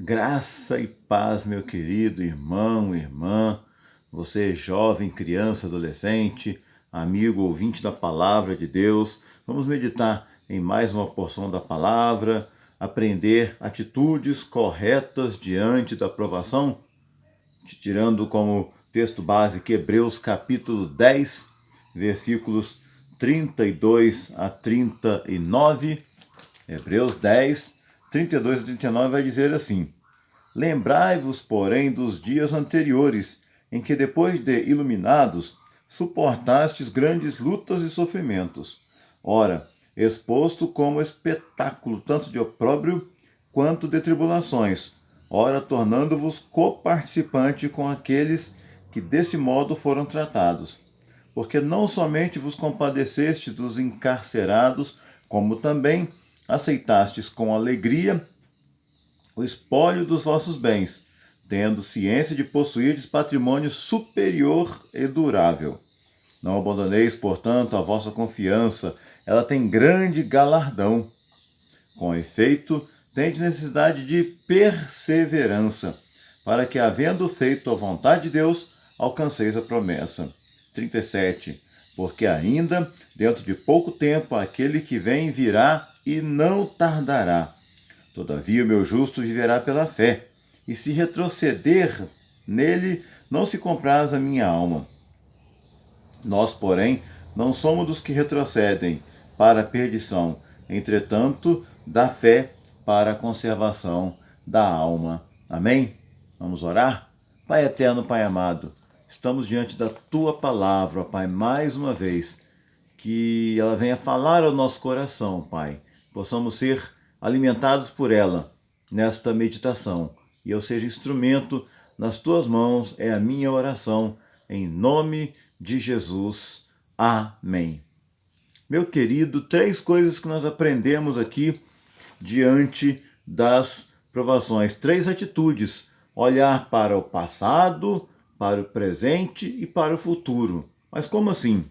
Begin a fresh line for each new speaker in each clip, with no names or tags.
Graça e paz, meu querido irmão, irmã, você jovem, criança, adolescente, amigo, ouvinte da palavra de Deus. Vamos meditar em mais uma porção da palavra, aprender atitudes corretas diante da provação, tirando como texto básico Hebreus capítulo 10, versículos 32 a 39. Hebreus 10, 32 a 39 vai dizer assim: Lembrai-vos, porém, dos dias anteriores, em que, depois de iluminados, suportastes grandes lutas e sofrimentos. Ora, exposto como espetáculo tanto de opróbrio quanto de tribulações, ora tornando-vos coparticipante com aqueles que desse modo foram tratados. Porque não somente vos compadeceste dos encarcerados, como também aceitastes com alegria o espólio dos vossos bens, tendo ciência de possuirdes patrimônio superior e durável. Não abandoneis, portanto, a vossa confiança, ela tem grande galardão. Com efeito, tendes necessidade de perseverança, para que, havendo feito a vontade de Deus, alcanceis a promessa. 37. Porque ainda, dentro de pouco tempo, aquele que vem virá e não tardará. Todavia o meu justo viverá pela fé, e se retroceder nele, não se compraz a minha alma. Nós, porém, não somos dos que retrocedem para a perdição, entretanto, da fé para a conservação da alma. Amém? Vamos orar? Pai eterno, Pai amado, estamos diante da Tua palavra, Pai, mais uma vez, que ela venha falar ao nosso coração, Pai. Possamos ser alimentados por ela nesta meditação. E eu seja instrumento nas Tuas mãos, é a minha oração, em nome de Jesus. Amém. Meu querido, 3 coisas que nós aprendemos aqui diante das provações. 3 atitudes: olhar para o passado, para o presente e para o futuro. Mas como assim?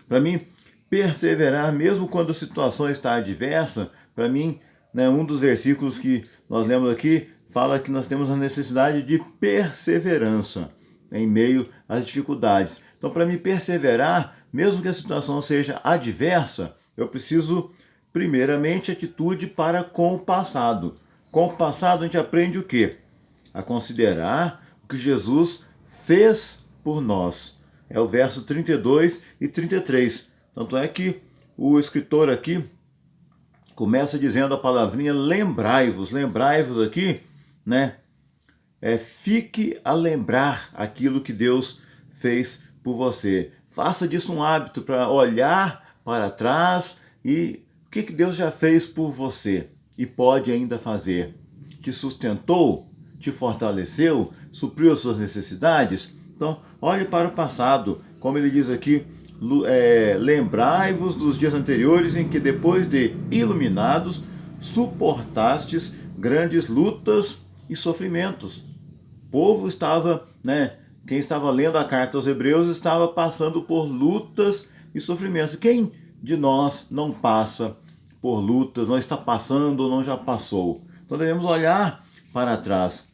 Para mim, perseverar mesmo quando a situação está adversa, para mim, um dos versículos que nós lemos aqui fala que nós temos a necessidade de perseverança em meio às dificuldades. Então, para mim perseverar, mesmo que a situação seja adversa, eu preciso, primeiramente, atitude para com o passado. Com o passado, a gente aprende o quê? A considerar o que Jesus fez por nós. É o verso 32 e 33. Tanto é que o escritor aqui começa dizendo a palavrinha lembrai-vos. Lembrai-vos aqui, né? Fique a lembrar aquilo que Deus fez por você. Faça disso um hábito para olhar para trás e o que Deus já fez por você e pode ainda fazer. Te sustentou, te fortaleceu, supriu as suas necessidades. Então, olhe para o passado, como ele diz aqui, lembrai-vos dos dias anteriores em que, depois de iluminados, suportastes grandes lutas e sofrimentos. O povo estava, quem estava lendo a carta aos Hebreus estava passando por lutas e sofrimentos. Quem de nós não passa por lutas, não está passando ou não já passou? Então devemos olhar para trás.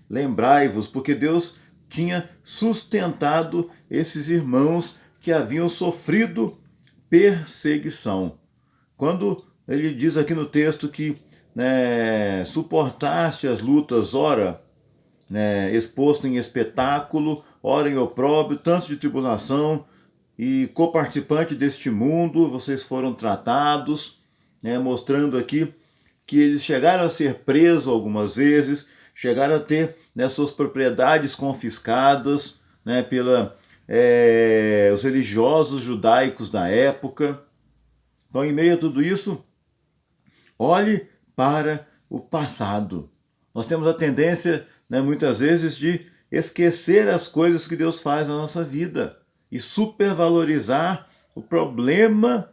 Lembrai-vos, porque Deus tinha sustentado esses irmãos que haviam sofrido perseguição. Quando ele diz aqui no texto que suportaste as lutas, ora, exposto em espetáculo, ora em opróbrio, tanto de tribulação, e coparticipante deste mundo, vocês foram tratados, mostrando aqui que eles chegaram a ser presos algumas vezes, chegaram a ter suas propriedades confiscadas pela os religiosos judaicos da época. Então, em meio a tudo isso, olhe para o passado. Nós temos a tendência, muitas vezes, de esquecer as coisas que Deus faz na nossa vida e supervalorizar o problema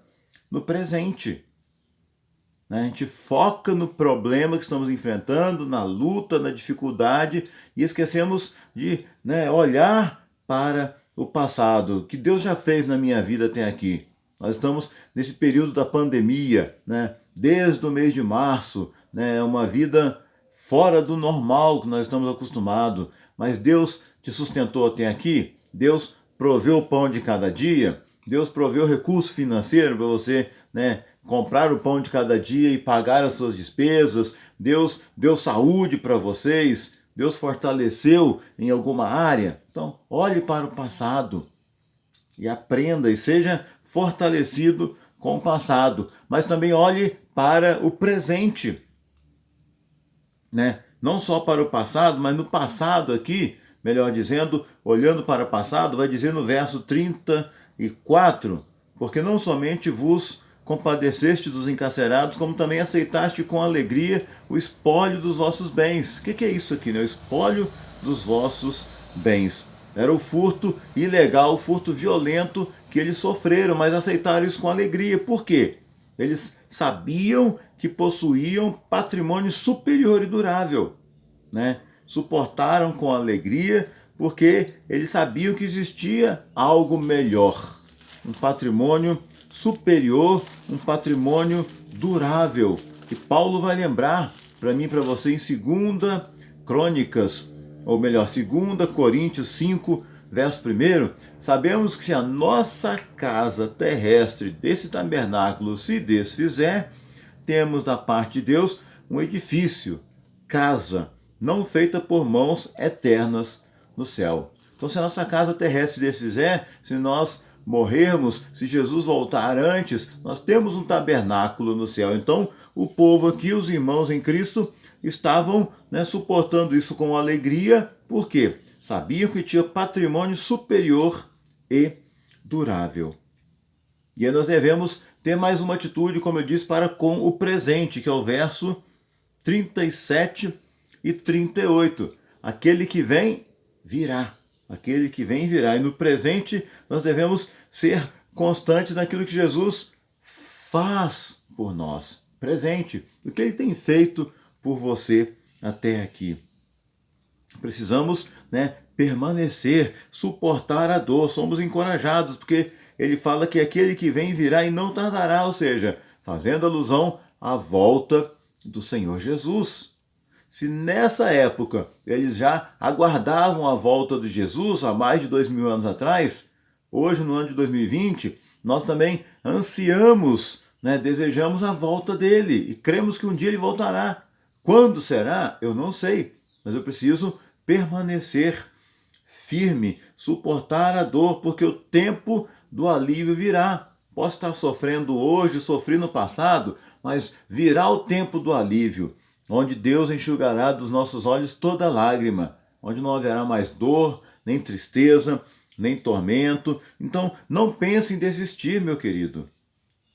no presente. A gente foca no problema que estamos enfrentando, na luta, na dificuldade, e esquecemos de olhar para o passado, o que Deus já fez na minha vida até aqui. Nós estamos nesse período da pandemia, desde o mês de março, né, uma vida fora do normal que nós estamos acostumados, mas Deus te sustentou até aqui, Deus proveu o pão de cada dia, Deus proveu recurso financeiro para você, né, comprar o pão de cada dia e pagar as suas despesas, Deus deu saúde para vocês, Deus fortaleceu em alguma área. Então, olhe para o passado e aprenda e seja fortalecido com o passado, mas também olhe para o presente, né? Não só para o passado, mas no passado aqui, melhor dizendo, olhando para o passado, vai dizer no verso 34, porque não somente vos compadeceste dos encarcerados, como também aceitaste com alegria o espólio dos vossos bens. O que é isso aqui, né? O espólio dos vossos bens. Era o furto ilegal, o furto violento que eles sofreram, mas aceitaram isso com alegria. Por quê? Eles sabiam que possuíam patrimônio superior e durável, né? Suportaram com alegria porque eles sabiam que existia algo melhor, um patrimônio superior, um patrimônio durável. E Paulo vai lembrar para mim e para você em 2 Crônicas, ou melhor, 2 Coríntios 5, verso 1, sabemos que se a nossa casa terrestre desse tabernáculo se desfizer, temos da parte de Deus um edifício, casa, não feita por mãos eternas no céu. Então, se a nossa casa terrestre se desfizer, se nós morrermos, se Jesus voltar antes, nós temos um tabernáculo no céu. Então, o povo aqui, os irmãos em Cristo, estavam, né, suportando isso com alegria. Por quê? Sabiam que tinha patrimônio superior e durável. E aí nós devemos ter mais uma atitude, como eu disse, para com o presente, que é o verso 37 e 38. Aquele que vem, virá. Aquele que vem, virá. E no presente, nós devemos ser constantes naquilo que Jesus faz por nós. Presente. O que ele tem feito por você até aqui. Precisamos, né, permanecer, suportar a dor. Somos encorajados, porque ele fala que aquele que vem virá e não tardará, ou seja, fazendo alusão à volta do Senhor Jesus. Se nessa época eles já aguardavam a volta de Jesus há mais de 2000 anos atrás, hoje no ano de 2020, nós também ansiamos, né, desejamos a volta dele e cremos que um dia ele voltará. Quando será? Eu não sei, mas eu preciso permanecer firme, suportar a dor, porque o tempo do alívio virá. Posso estar sofrendo hoje, sofri no passado, mas virá o tempo do alívio, onde Deus enxugará dos nossos olhos toda lágrima, onde não haverá mais dor, nem tristeza, nem tormento. Então, não pense em desistir, meu querido.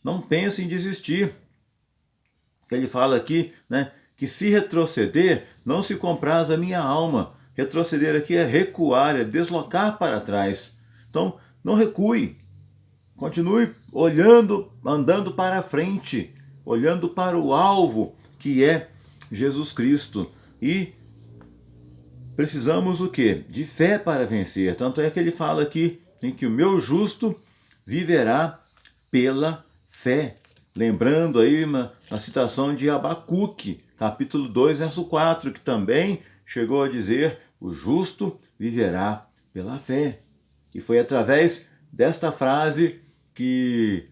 Não pense em desistir. Ele fala aqui, né, que se retroceder, não se compraz a minha alma. Retroceder aqui é recuar, é deslocar para trás. Então, não recue. Continue olhando, andando para frente, olhando para o alvo, que é Jesus Cristo. E precisamos o quê? De fé para vencer. Tanto é que ele fala aqui em que o meu justo viverá pela fé. Lembrando aí uma citação de Abacuque, capítulo 2, verso 4, que também chegou a dizer: o justo viverá pela fé. E foi através desta frase que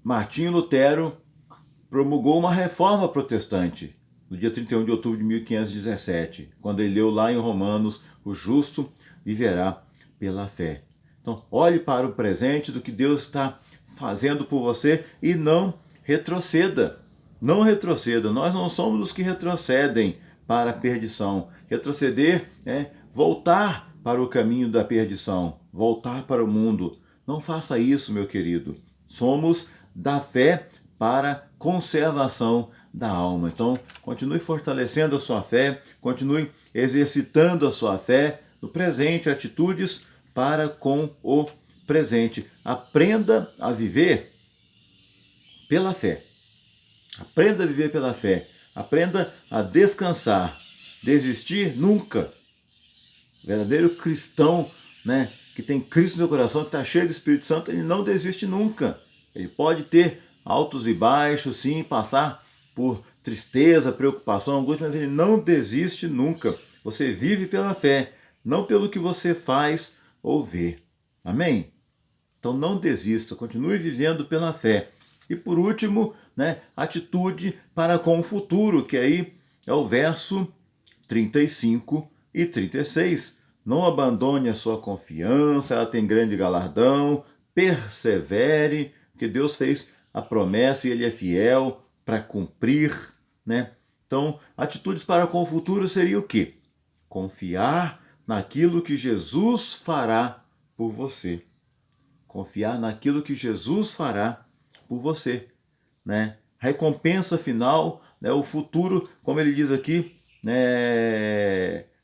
Martinho Lutero promulgou uma reforma protestante, no dia 31 de outubro de 1517, quando ele leu lá em Romanos: o justo viverá pela fé. Então, olhe para o presente do que Deus está fazendo por você e não retroceda. Não retroceda. Nós não somos os que retrocedem para a perdição. Retroceder é voltar para o caminho da perdição, voltar para o mundo. Não faça isso, meu querido. Somos da fé para conservação da alma. Então, continue fortalecendo a sua fé, continue exercitando a sua fé no presente, atitudes para com o presente. Aprenda a viver pela fé. Aprenda a viver pela fé. Aprenda a descansar. Desistir nunca. O verdadeiro cristão, né, que tem Cristo no seu coração, que está cheio do Espírito Santo, ele não desiste nunca. Ele pode ter altos e baixos, sim, passar por tristeza, preocupação, angústia, mas ele não desiste nunca. Você vive pela fé, não pelo que você faz ou vê. Amém? Então não desista, continue vivendo pela fé. E por último, atitude para com o futuro, que aí é o verso 35 e 36. Não abandone a sua confiança, ela tem grande galardão, persevere, porque Deus fez a promessa e Ele é fiel para cumprir, Então, atitudes para com o futuro seria o quê? Confiar naquilo que Jesus fará por você. Confiar naquilo que Jesus fará por você, Recompensa final, o futuro, como ele diz aqui,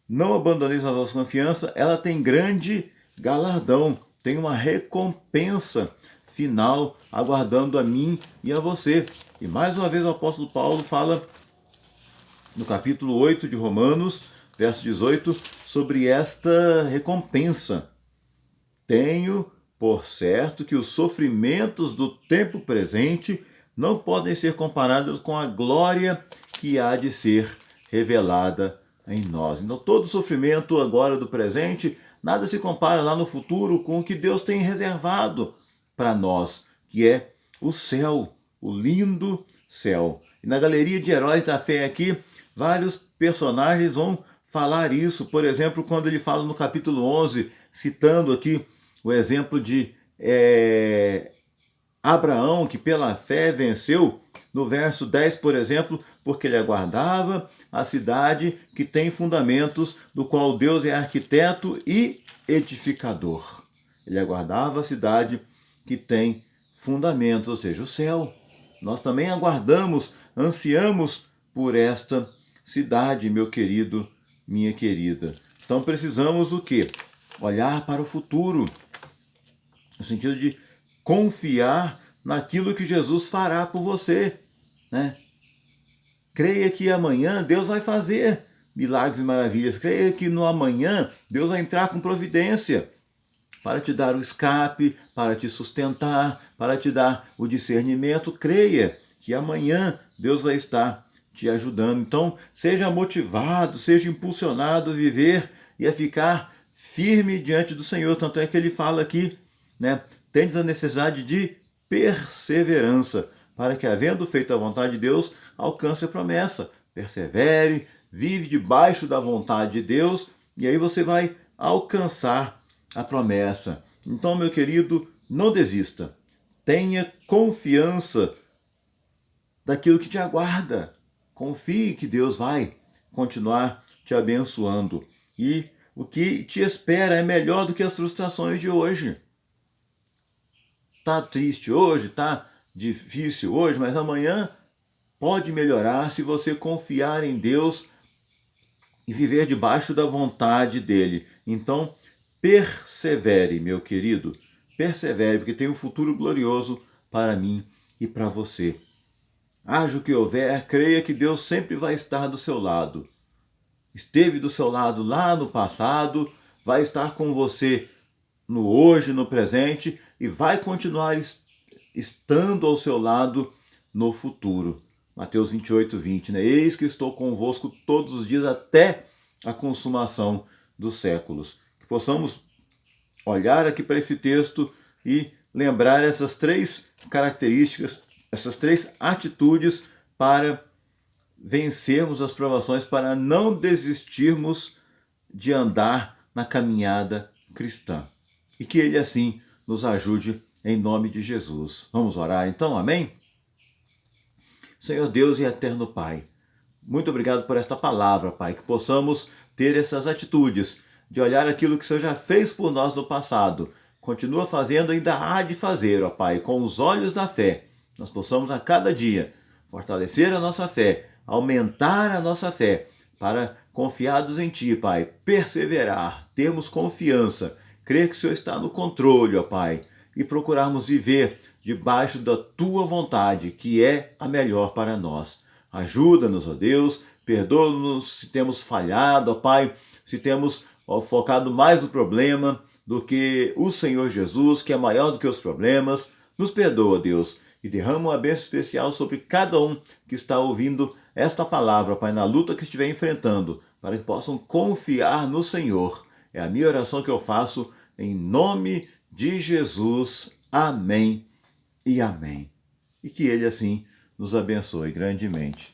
não abandoneis a vossa confiança, ela tem grande galardão, tem uma recompensa final aguardando a mim e a você. E mais uma vez o apóstolo Paulo fala no capítulo 8 de Romanos, verso 18, sobre esta recompensa. Tenho por certo que os sofrimentos do tempo presente não podem ser comparados com a glória que há de ser revelada em nós. Então, todo sofrimento agora do presente, nada se compara lá no futuro com o que Deus tem reservado para nós, que é o céu, o lindo céu. E na galeria de heróis da fé aqui, vários personagens vão falar isso. Por exemplo, quando ele fala no capítulo 11, citando aqui o exemplo de Abraão, que pela fé venceu, no verso 10, por exemplo, porque ele aguardava a cidade que tem fundamentos, do qual Deus é arquiteto e edificador. Ele aguardava a cidade que tem fundamentos, ou seja, o céu. Nós também aguardamos, ansiamos por esta cidade, meu querido, minha querida. Então precisamos o quê? Olhar para o futuro, no sentido de confiar naquilo que Jesus fará por você, Creia que amanhã Deus vai fazer milagres e maravilhas. Creia que no amanhã Deus vai entrar com providência para te dar o escape, para te sustentar, para te dar o discernimento. Creia que amanhã Deus vai estar te ajudando. Então, seja motivado, seja impulsionado a viver e a ficar firme diante do Senhor. Tanto é que ele fala aqui, tendes a necessidade de perseverança, para que, havendo feito a vontade de Deus, alcance a promessa. Persevere, vive debaixo da vontade de Deus, e aí você vai alcançar a promessa. Então, meu querido, não desista. Tenha confiança daquilo que te aguarda. Confie que Deus vai continuar te abençoando. E o que te espera é melhor do que as frustrações de hoje. Tá triste hoje, tá difícil hoje, mas amanhã pode melhorar se você confiar em Deus e viver debaixo da vontade dele. Então, persevere, meu querido. Persevere, porque tem um futuro glorioso para mim e para você. Haja o que houver, creia que Deus sempre vai estar do seu lado. Esteve do seu lado lá no passado, vai estar com você no hoje, no presente, e vai continuar estando ao seu lado no futuro. Mateus 28, 20, Eis que estou convosco todos os dias até a consumação dos séculos. Que possamos olhar aqui para esse texto e lembrar essas três características, essas três atitudes para vencermos as provações, para não desistirmos de andar na caminhada cristã. E que Ele assim nos ajude em nome de Jesus. Vamos orar então, amém? Senhor Deus e eterno Pai, muito obrigado por esta palavra, Pai, que possamos ter essas atitudes de olhar aquilo que o Senhor já fez por nós no passado, continua fazendo, ainda há de fazer, ó Pai, com os olhos da fé. Nós possamos a cada dia fortalecer a nossa fé, aumentar a nossa fé, para, confiados em Ti, Pai, perseverar, termos confiança, crer que o Senhor está no controle, ó Pai, e procurarmos viver debaixo da Tua vontade, que é a melhor para nós. Ajuda-nos, ó Deus, perdoa-nos se temos falhado, ó Pai, se temos focado mais no problema do que o Senhor Jesus, que é maior do que os problemas. Nos perdoa, Deus, e derrama uma bênção especial sobre cada um que está ouvindo esta palavra, Pai, na luta que estiver enfrentando, para que possam confiar no Senhor. É a minha oração que eu faço em nome de Jesus. Amém e amém. E que Ele assim nos abençoe grandemente.